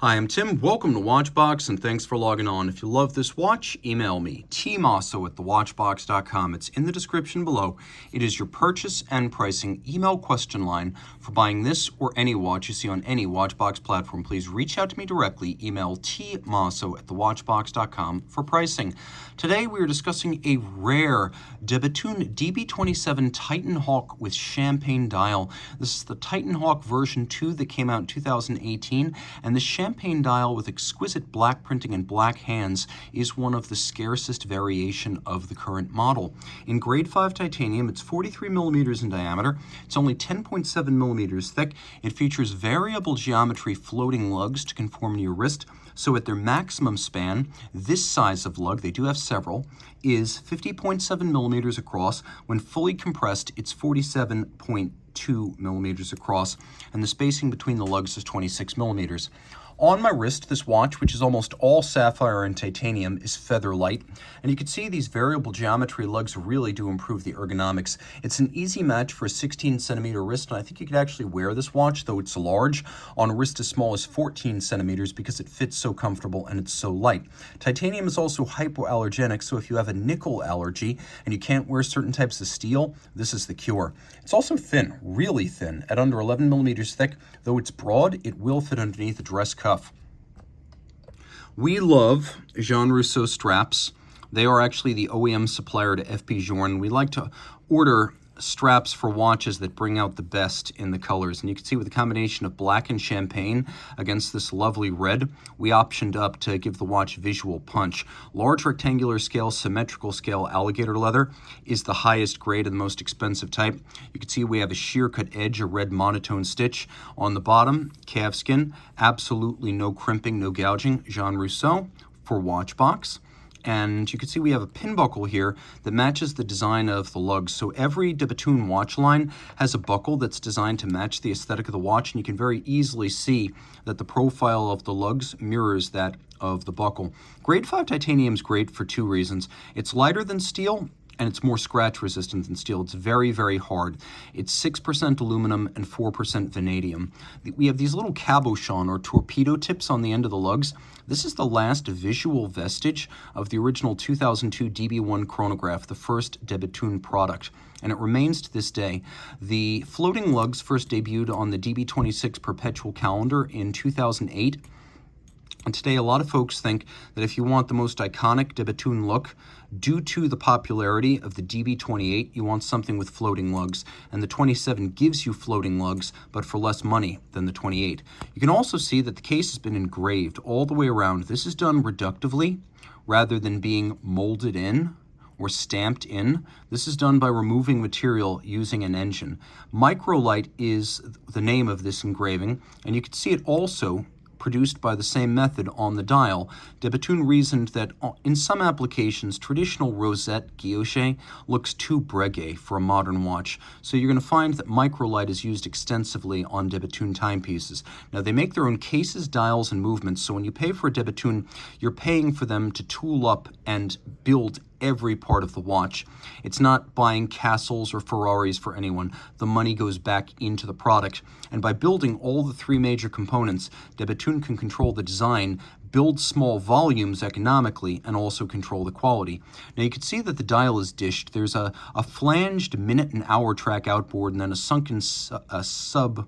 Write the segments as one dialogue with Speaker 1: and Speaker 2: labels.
Speaker 1: Hi, I'm Tim. Welcome to Watchbox, and thanks for logging on. If you love this watch, email me, tmosso@thewatchbox.com. It's in the description below. It is your purchase and pricing email question line for buying this or any watch you see on any Watchbox platform. Please reach out to me directly. Email tmosso@thewatchbox.com for pricing. Today we are discussing a rare Bethune DB27 Titan Hawk with champagne dial. This is the Titan Hawk version 2 that came out in 2018, and the champagne dial with exquisite black printing and black hands is one of the scarcest variation of the current model. In grade 5 titanium, it's 43 millimeters in diameter. It's only 10.7 millimeters thick. It features variable geometry floating lugs to conform to your wrist. So at their maximum span, this size of lug, they do have several, is 50.7 millimeters across. When fully compressed, it's 47.2 millimeters across, and the spacing between the lugs is 26 millimeters. On my wrist, this watch, which is almost all sapphire and titanium, is feather light, and you can see these variable geometry lugs really do improve the ergonomics. It's an easy match for a 16 centimeter wrist, and I think you could actually wear this watch, though it's large, on a wrist as small as 14 centimeters because it fits so comfortable and it's so light. Titanium is also hypoallergenic, so if you have a nickel allergy and you can't wear certain types of steel, this is the cure. It's also thin, really thin, at under 11 millimeters thick. Though it's broad, it will fit underneath a dress cuff. We love Jean Rousseau straps. They are actually the OEM supplier to FP Journe. We like to order straps for watches that bring out the best in the colors. And you can see with the combination of black and champagne against this lovely red, we optioned up to give the watch visual punch. Large rectangular scale, symmetrical scale alligator leather is the highest grade and the most expensive type. You can see we have a sheer cut edge, a red monotone stitch. On the bottom, calfskin, absolutely no crimping, no gouging. Jean Rousseau for Watchbox. And you can see we have a pin buckle here that matches the design of the lugs. So every Bethune watch line has a buckle that's designed to match the aesthetic of the watch, and you can very easily see that the profile of the lugs mirrors that of the buckle. Grade 5 titanium is great for two reasons. It's lighter than steel, and it's more scratch resistant than steel. It's very, very hard. It's 6% aluminum and 4% vanadium. We have these little cabochon or torpedo tips on the end of the lugs. This is the last visual vestige of the original 2002 DB1 chronograph, the first Bethune product, and it remains to this day. The floating lugs first debuted on the DB26 perpetual calendar in 2008. And today, a lot of folks think that if you want the most iconic Bethune look, due to the popularity of the DB28, you want something with floating lugs. And the 27 gives you floating lugs, but for less money than the 28. You can also see that the case has been engraved all the way around. This is done reductively rather than being molded in or stamped in. This is done by removing material using an engine. Microlight is the name of this engraving, and you can see it also produced by the same method on the dial. Bethune reasoned that in some applications, traditional rosette guilloche looks too breguet for a modern watch. So you're going to find that microlight is used extensively on Bethune timepieces. Now they make their own cases, dials, and movements. So when you pay for a Bethune, you're paying for them to tool up and build every part of the watch. It's not buying castles or Ferraris for anyone. The money goes back into the product. And by building all the three major components, Bethune can control the design, build small volumes economically, and also control the quality. Now you can see that the dial is dished. There's a flanged minute and hour track outboard and then a sunken sub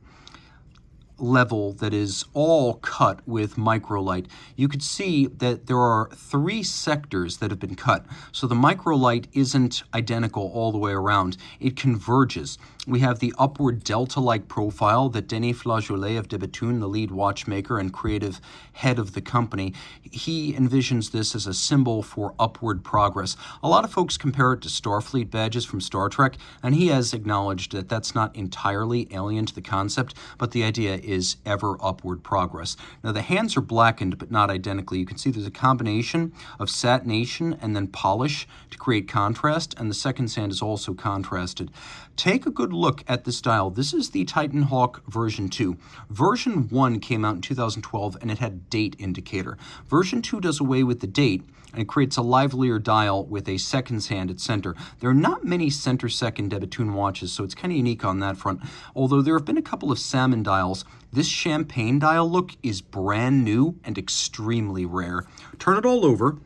Speaker 1: level that is all cut with microlight. You could see that there are three sectors that have been cut. So the microlight isn't identical all the way around. It converges. We have the upward delta-like profile that Denis Flageolet of Bethune, the lead watchmaker and creative head of the company, he envisions this as a symbol for upward progress. A lot of folks compare it to Starfleet badges from Star Trek, and he has acknowledged that that's not entirely alien to the concept, but the idea is ever upward progress. Now the hands are blackened but not identically. You can see there's a combination of satination and then polish to create contrast, and the second sand is also contrasted. Take a good look at this dial, this is the Titan Hawk version 2. Version 1 came out in 2012 and it had a date indicator. Version 2 does away with the date and it creates a livelier dial with a seconds hand at center. There are not many center second de Bethune watches, so it's kind of unique on that front. Although there have been a couple of salmon dials, this champagne dial look is brand new and extremely rare. Turn it all over.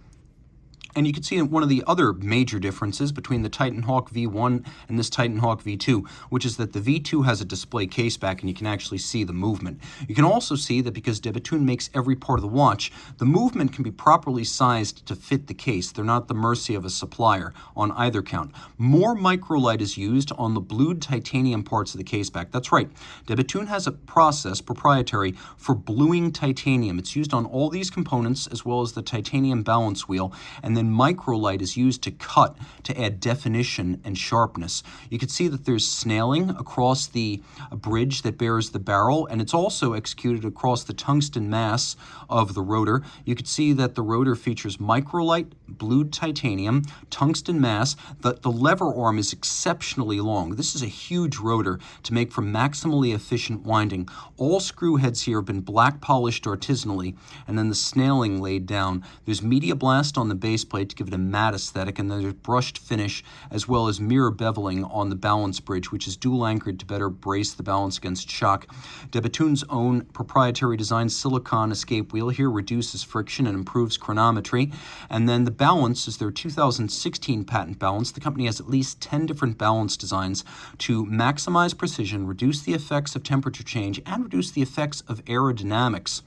Speaker 1: And you can see one of the other major differences between the Titan Hawk V1 and this Titan Hawk V2, which is that the V2 has a display case back and you can actually see the movement. You can also see that because de Bethune makes every part of the watch, the movement can be properly sized to fit the case. They're not at the mercy of a supplier on either count. More microlight is used on the blued titanium parts of the case back. That's right. De Bethune has a process, proprietary, for bluing titanium. It's used on all these components as well as the titanium balance wheel, and then microlight is used to cut to add definition and sharpness. You can see that there's snailing across the bridge that bears the barrel, and it's also executed across the tungsten mass of the rotor. You can see that the rotor features microlight, blued titanium, tungsten mass. The lever arm is exceptionally long. This is a huge rotor to make for maximally efficient winding. All screw heads here have been black polished artisanally, and then the snailing laid down. There's media blast on the base plate to give it a matte aesthetic, and then there's brushed finish as well as mirror beveling on the balance bridge, which is dual anchored to better brace the balance against shock. De Bethune's own proprietary design silicone escape wheel here reduces friction and improves chronometry. And then the balance is their 2016 patent balance. The company has at least 10 different balance designs to maximize precision, reduce the effects of temperature change, and reduce the effects of aerodynamics,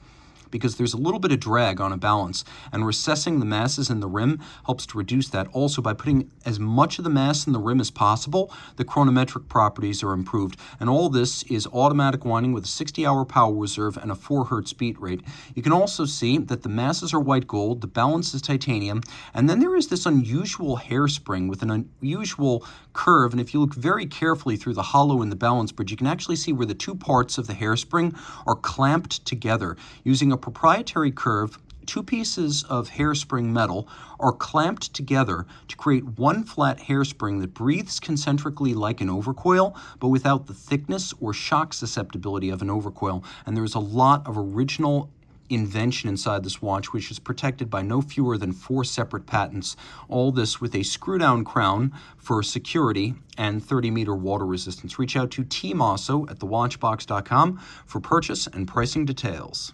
Speaker 1: because there's a little bit of drag on a balance, and recessing the masses in the rim helps to reduce that. Also, by putting as much of the mass in the rim as possible, the chronometric properties are improved. And all this is automatic winding with a 60-hour power reserve and a 4 Hz beat rate. You can also see that the masses are white gold, the balance is titanium, and then there is this unusual hairspring with an unusual curve, and if you look very carefully through the hollow in the balance bridge, you can actually see where the two parts of the hairspring are clamped together. Using a proprietary curve, two pieces of hairspring metal are clamped together to create one flat hairspring that breathes concentrically like an overcoil, but without the thickness or shock susceptibility of an overcoil. And there's a lot of original invention inside this watch, which is protected by no fewer than 4 separate patents. All this with a screw-down crown for security and 30-meter water resistance. Reach out to Team Mosso at thewatchbox.com for purchase and pricing details.